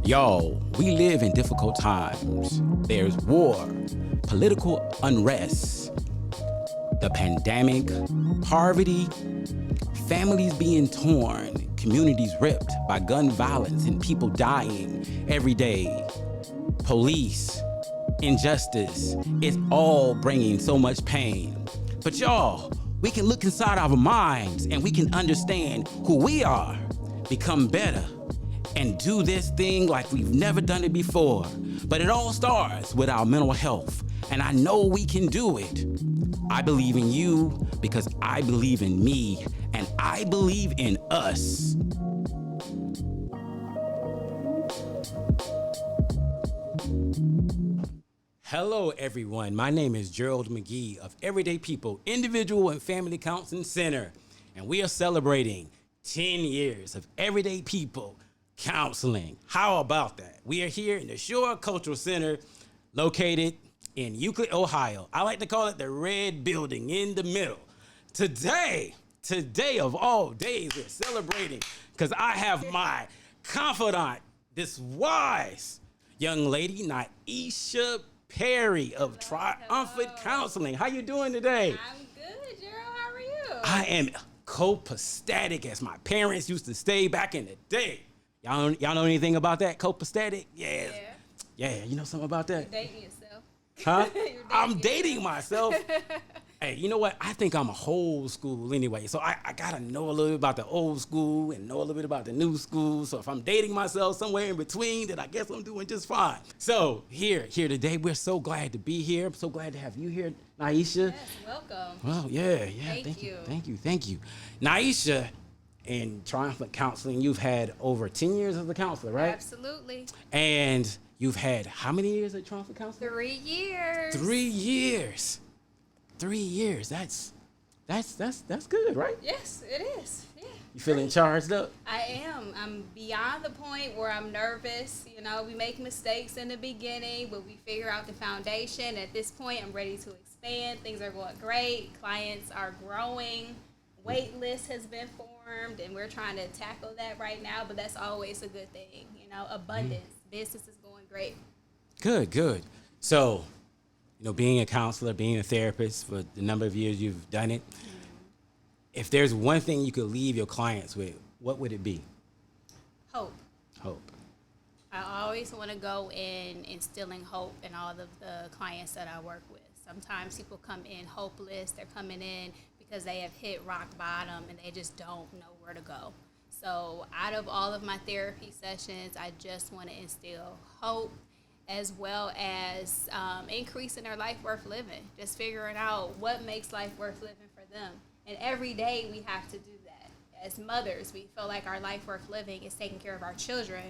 Y'all, we live in difficult times. There's war, political unrest, the pandemic, poverty, families being torn, communities ripped by gun violence and people dying every day, police, injustice. It's all bringing so much pain. But y'all, we can look inside our minds and we can understand who we are, become better, and do this thing like we've never done it before. But it all starts with our mental health, and I know we can do it. I believe in you because I believe in me, and I believe in us. Hello, everyone. My name is Gerald McGee of Everyday People Individual and Family Counseling Center, and we are celebrating 10 years of Everyday People Counseling. How about that? We are here in the Shore Cultural Center, located in Euclid, Ohio. I like to call it the red building in the middle. Today of all days, we're celebrating because I have my confidant, this wise young lady, Niesha Perry of Triumphant Counseling. How you doing today? I'm good, Gerald. How are you? I am copacetic, as my parents used to say back in the day. Y'all know anything about that? Copacetic? Yeah. Yeah, you know something about that? You're dating yourself. Huh? I'm dating myself. Hey, you know what? I think I'm a old school anyway. So I gotta know a little bit about the old school and know a little bit about the new school. So if I'm dating myself somewhere in between, then I guess I'm doing just fine. So here today, we're so glad to be here. I'm so glad to have you here, Niesha. Yes, welcome. Well, yeah. Thank you. Thank you. Niesha, in Triumphant Counseling, you've had over 10 years as a counselor, right? Absolutely. And you've had how many years at Triumphant Counseling? 3 years. 3 years. 3 years. That's good, right? Yes, it is. Yeah. You feeling charged up? I am. I'm beyond the point where I'm nervous. You know, we make mistakes in the beginning, but we figure out the foundation. At this point, I'm ready to expand. Things are going great. Clients are growing. Wait list has been formed, and we're trying to tackle that right now, but that's always a good thing. You know, abundance. Business is going great. Good. So, you know, being a counselor, being a therapist for the number of years you've done it, if there's one thing you could leave your clients with, what would it be? Hope. Hope. I always want to go in instilling hope in all of the clients that I work with. Sometimes people come in hopeless. They're coming in because they have hit rock bottom and they just don't know where to go. So out of all of my therapy sessions, I just want to instill hope, as well as increasing their life worth living, just figuring out what makes life worth living for them. And every day we have to do that. As mothers, we feel like our life worth living is taking care of our children,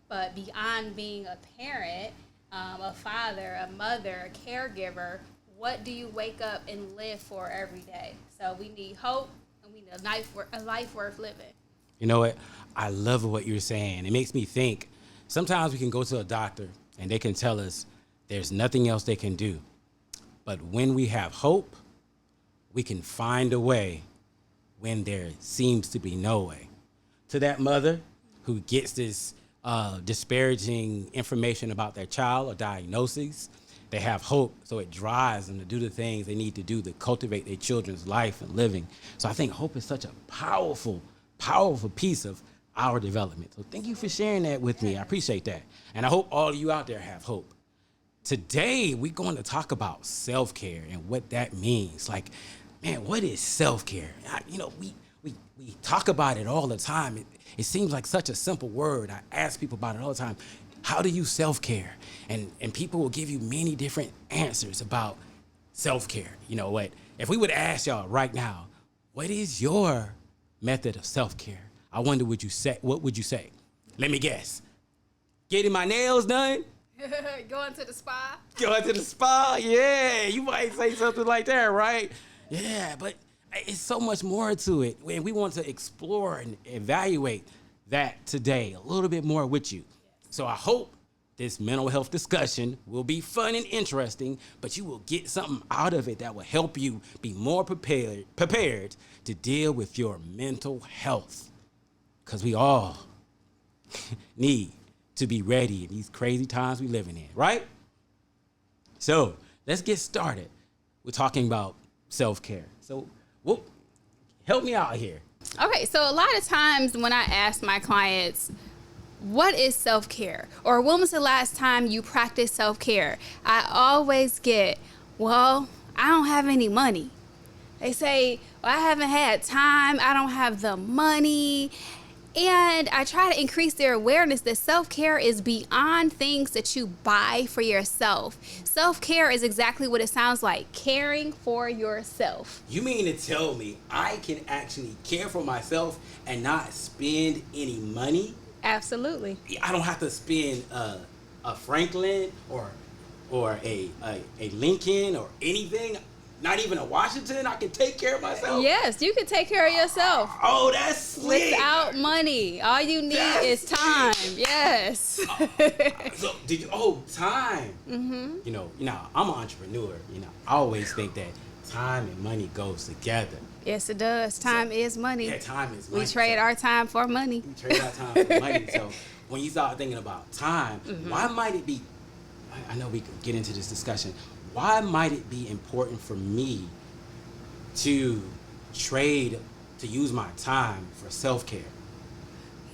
but beyond being a parent, a father, a mother, a caregiver, what do you wake up and live for every day? So we need hope, and we need a life worth living. You know what? I love what you're saying. It makes me think sometimes we can go to a doctor and they can tell us there's nothing else they can do. But when we have hope, we can find a way when there seems to be no way. To that mother who gets this disparaging information about their child or diagnosis, they have hope, so it drives them to do the things they need to do to cultivate their children's life and living. So I think hope is such a powerful piece of our development. So thank you for sharing that with me. I appreciate that. And I hope all of you out there have hope. Today, we're going to talk about self-care and what that means. Like, man, what is self-care? We talk about it all the time. It seems like such a simple word. I ask people about it all the time. How do you self-care? And people will give you many different answers about self-care. You know what? If we would ask y'all right now, what is your method of self-care? I wonder what would you say? Let me guess. Getting my nails done? Going to the spa? Going to the spa? Yeah, you might say something like that, right? Yeah, but it's so much more to it. And we want to explore and evaluate that today a little bit more with you. So I hope this mental health discussion will be fun and interesting, but you will get something out of it that will help you be more prepared to deal with your mental health. because we all need to be ready in these crazy times we living in, right? So let's get started. We're talking about self-care. So help me out here. Okay, so a lot of times when I ask my clients, what is self-care? Or when was the last time you practiced self-care? I always get, well, I don't have any money. They say, well, I haven't had time. I don't have the money. And I try to increase their awareness that self-care is beyond things that you buy for yourself. Self-care is exactly what it sounds like, caring for yourself. You mean to tell me I can actually care for myself and not spend any money? Absolutely. I don't have to spend a Franklin or a Lincoln or anything. Not even a Washington. I can take care of myself. Yes, you can take care of yourself. Oh, that's sweet. Without money. All you need is time. Yes. So did you? Oh, time. Mm-hmm. You know, I'm an entrepreneur. I always think that time and money goes together. Yes, it does. Time is money. Yeah, time is money. We trade our time for money. We trade our time for money. So when you start thinking about time, why might it be? I know we could get into this discussion. Why might it be important for me to use my time for self-care?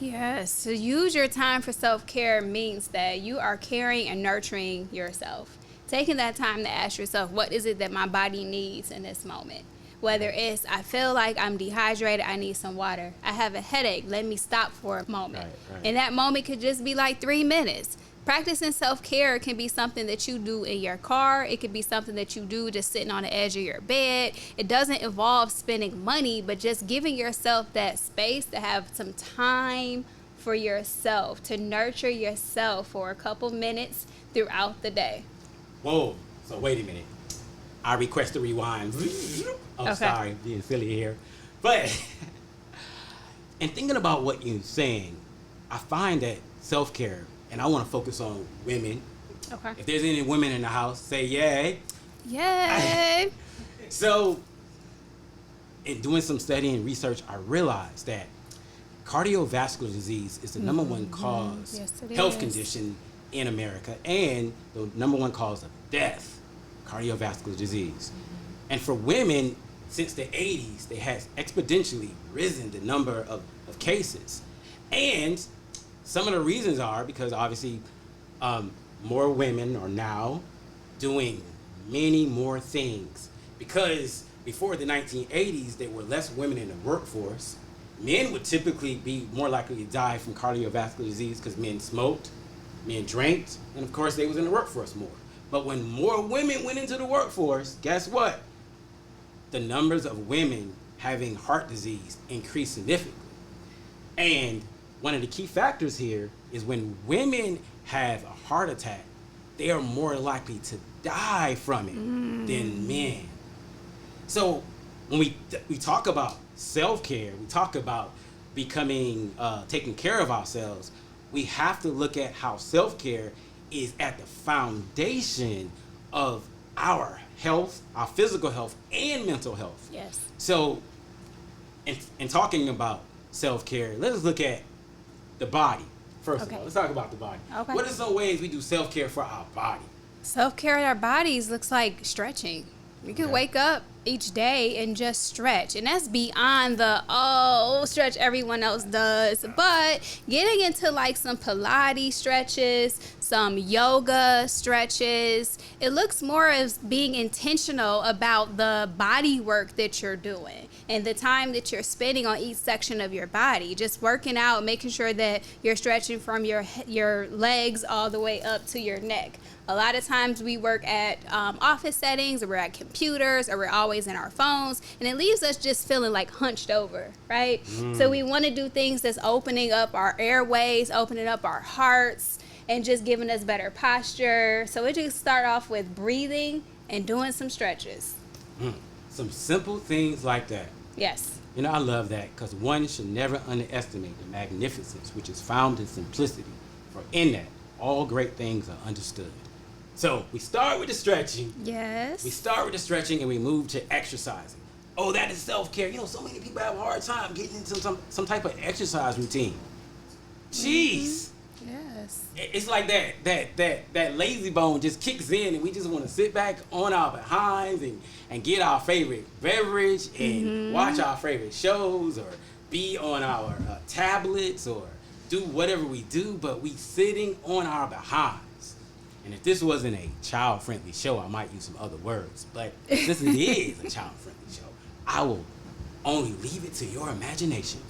Yes, to use your time for self-care means that you are caring and nurturing yourself. Taking that time to ask yourself, what is it that my body needs in this moment? Whether it's, I feel like I'm dehydrated, I need some water. I have a headache, let me stop for a moment. Right. And that moment could just be like 3 minutes. Practicing self-care can be something that you do in your car. It could be something that you do just sitting on the edge of your bed. It doesn't involve spending money, but just giving yourself that space to have some time for yourself, to nurture yourself for a couple minutes throughout the day. Whoa, so wait a minute. I request a rewind. Oh, okay. Sorry, being silly here. But in thinking about what you're saying, I find that self-care, and I want to focus on women. Okay. If there's any women in the house, say yay. Yay. So, in doing some study and research, I realized that cardiovascular disease is the number one cause health condition in America and the number one cause of death, cardiovascular disease. And for women, since the 80s, they has exponentially risen the number of cases. And some of the reasons are because obviously more women are now doing many more things. Because before the 1980s, there were less women in the workforce. Men would typically be more likely to die from cardiovascular disease because men smoked, men drank, and of course they was in the workforce more. But when more women went into the workforce, guess what? The numbers of women having heart disease increased significantly. And one of the key factors here is when women have a heart attack, they are more likely to die from it than men. So when we talk about self-care, we talk about becoming, taking care of ourselves, we have to look at how self-care is at the foundation of our health, our physical health, and mental health. Yes. So in talking about self-care, let's look at the body. First of all, let's talk about the body. Okay. What are some ways we do self-care for our body? Self-care in our bodies looks like stretching. We can wake up each day and just stretch. And that's beyond the, stretch everyone else does. But getting into like some Pilates stretches, some yoga stretches, it looks more as being intentional about the body work that you're doing and the time that you're spending on each section of your body. Just working out, making sure that you're stretching from your legs all the way up to your neck. A lot of times we work at office settings, or we're at computers, or we're always in our phones, and it leaves us just feeling like hunched over, right? So we want to do things that's opening up our airways, opening up our hearts, and just giving us better posture. So we just start off with breathing and doing some stretches. Some simple things like that. Yes. You know, I love that because one should never underestimate the magnificence which is found in simplicity. For in that, all great things are understood. So we start with the stretching. Yes. We start with the stretching and we move to exercising. Oh, that is self-care. So many people have a hard time getting into some type of exercise routine. Jeez. Yes. It's like that lazy bone just kicks in, and we just want to sit back on our behinds and get our favorite beverage and watch our favorite shows, or be on our tablets, or do whatever we do, but we sitting on our behinds. And if this wasn't a child-friendly show, I might use some other words. But since it is a child-friendly show, I will only leave it to your imagination.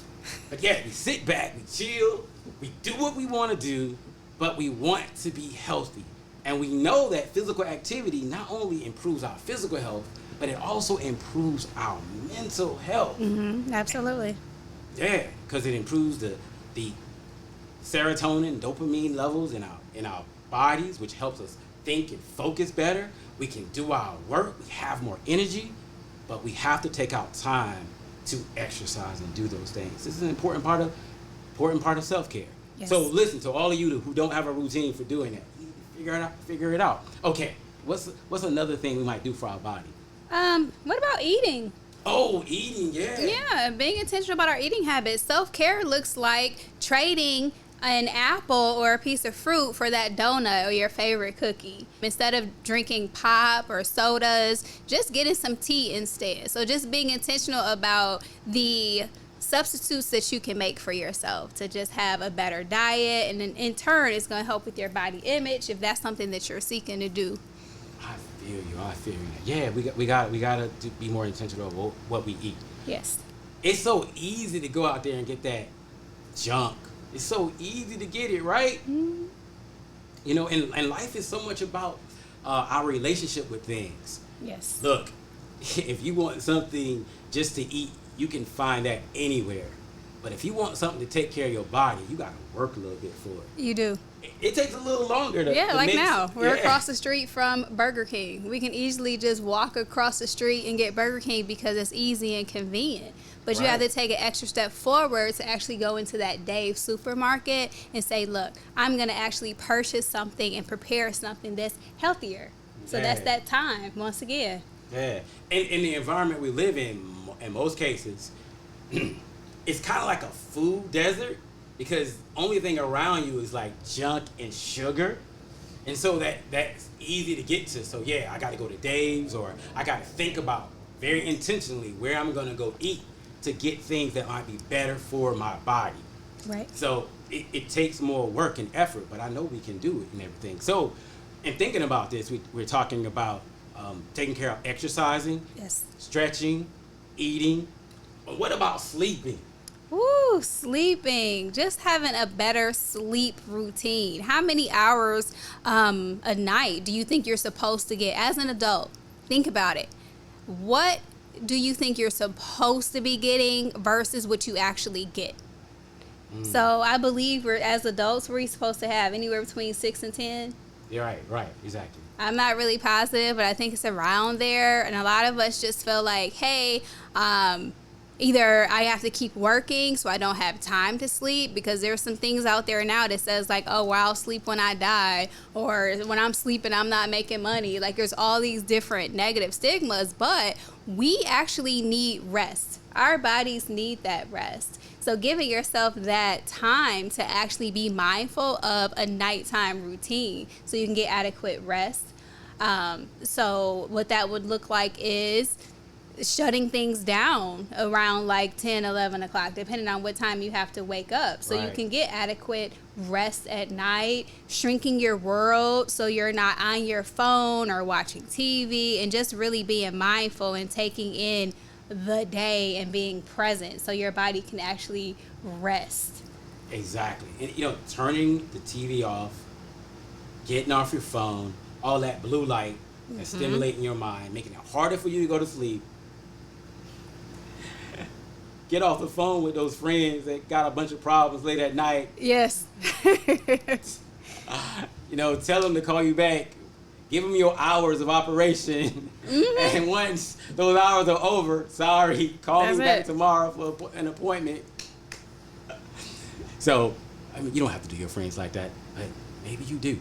But yeah, we sit back, we chill, we do what we want to do, but we want to be healthy. And we know that physical activity not only improves our physical health, but it also improves our mental health. Absolutely. Yeah, because it improves the serotonin, dopamine levels in our bodies, which helps us think and focus better. We can do our work, we have more energy, but we have to take out time to exercise and do those things. This is an important part of self-care. Yes. So listen, to all of you who don't have a routine for doing that, figure it out. Okay, what's another thing we might do for our body? What about eating? Oh, eating, yeah. Yeah, being intentional about our eating habits. Self-care looks like trading an apple or a piece of fruit for that donut or your favorite cookie. Instead of drinking pop or sodas, just getting some tea instead. So just being intentional about the substitutes that you can make for yourself to just have a better diet, and then in turn it's going to help with your body image if that's something that you're seeking to do. I feel you. Yeah, we got to be more intentional about what we eat. Yes. It's so easy to go out there and get that junk. It's so easy to get it, right? And life is so much about our relationship with things. Yes. Look, if you want something just to eat, you can find that anywhere. But if you want something to take care of your body, you got to work a little bit for it. You do. It takes a little longer to like mix. now we're across the street from Burger King. We can easily just walk across the street and get Burger King because it's easy and convenient. But you have to take an extra step forward to actually go into that Dave's supermarket and say, look, I'm going to actually purchase something and prepare something that's healthier. So that's that time, once again. Yeah. In the environment we live in most cases, it's kind of like a food desert, because only thing around you is like junk and sugar. And so that's easy to get to. So yeah, I got to go to Dave's, or I got to think about very intentionally where I'm going to go eat to get things that might be better for my body. Right. So it takes more work and effort, but I know we can do it and everything. So in thinking about this, we're talking about taking care of exercising, Yes. stretching, eating. But what about sleeping? Ooh, sleeping. Just having a better sleep routine. How many hours a night do you think you're supposed to get as an adult? Think about it. What do you think you're supposed to be getting versus what you actually get? So I believe as adults, we're supposed to have anywhere between 6 and 10. You're right, exactly. I'm not really positive, but I think it's around there. And a lot of us just feel like, hey, either I have to keep working so I don't have time to sleep, because there's some things out there now that says like, oh, well, I'll sleep when I die, or when I'm sleeping, I'm not making money. Like there's all these different negative stigmas, but we actually need rest. Our bodies need that rest. So giving yourself that time to actually be mindful of a nighttime routine so you can get adequate rest. So what that would look like is shutting things down around like 10, 11 o'clock, depending on what time you have to wake up. So you can get adequate rest at night, shrinking your world so you're not on your phone or watching TV, and just really being mindful and taking in the day and being present so your body can actually rest. Exactly. And turning the TV off, getting off your phone, all that blue light that's stimulating your mind, making it harder for you to go to sleep. Get off the phone with those friends that got a bunch of problems late at night. Yes. Tell them to call you back. Give them your hours of operation. And once those hours are over, sorry, call me back tomorrow for an appointment. So, you don't have to do your friends like that, but maybe you do.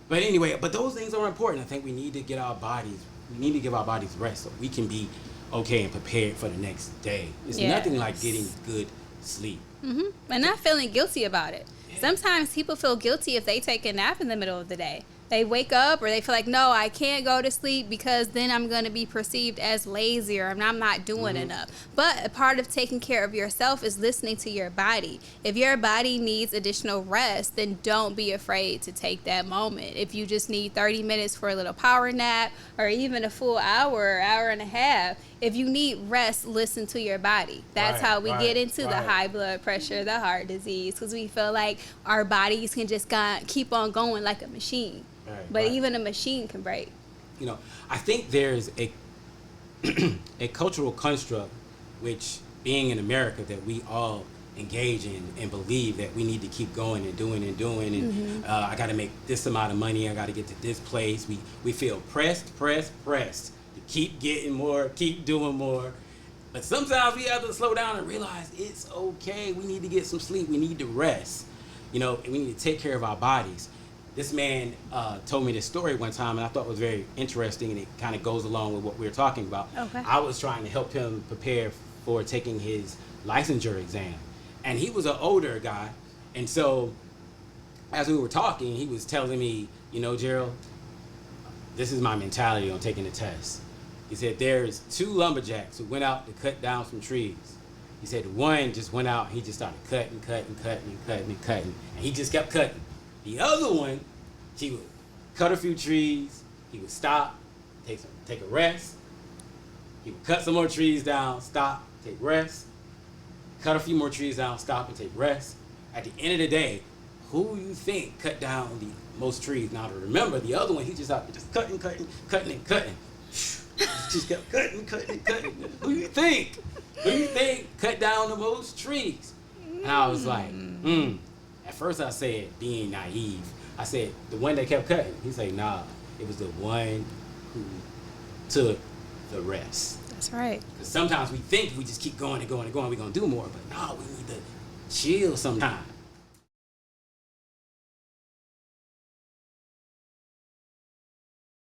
But anyway, those things are important. I think we need to give our bodies rest so we can be okay and prepared for the next day. It's nothing like getting good sleep. And not feeling guilty about it. Sometimes people feel guilty if they take a nap in the middle of the day. They wake up or they feel like, no, I can't go to sleep because then I'm going to be perceived as lazy or I'm not doing enough. But a part of taking care of yourself is listening to your body. If your body needs additional rest, then don't be afraid to take that moment. If you just need 30 minutes for a little power nap or even a full hour, hour and a half, if you need rest, listen to your body. That's how we get into the high blood pressure, the heart disease, because we feel like our bodies can just keep on going like a machine. But even a machine can break. You know, I think there's a a cultural construct, which being in America, that we all engage in and believe that we need to keep going and doing and I got to make this amount of money, I got to get to this place. We feel pressed to keep getting more, keep doing more. But sometimes we have to slow down and realize it's okay. We need to get some sleep. We need to rest. You know, we need to take care of our bodies. This man told me this story one time, and I thought it was very interesting, and it kind of goes along with what we were talking about. Okay. I was trying to help him prepare for taking his licensure exam, and he was an older guy, and so as we were talking, he was telling me, you know, Gerald, this is my mentality on taking the test. He said there's 2 lumberjacks who went out to cut down some trees. He said one just went out, and he just started cutting, and he just kept cutting. The other one, he would cut a few trees, he would stop, take a rest, he would cut some more trees down, stop, take rest, cut a few more trees down, stop, and take rest. At the end of the day, who you think cut down the most trees? Now to remember, the other one, he just out there just cutting. Just kept cutting. Who you think cut down the most trees? And I was like, At first I said, being naive, I said, the one that kept cutting. He said, nah, it was the one who took the rest. That's right. Because sometimes we think if we just keep going, we're going to do more. But no, we need to chill sometimes.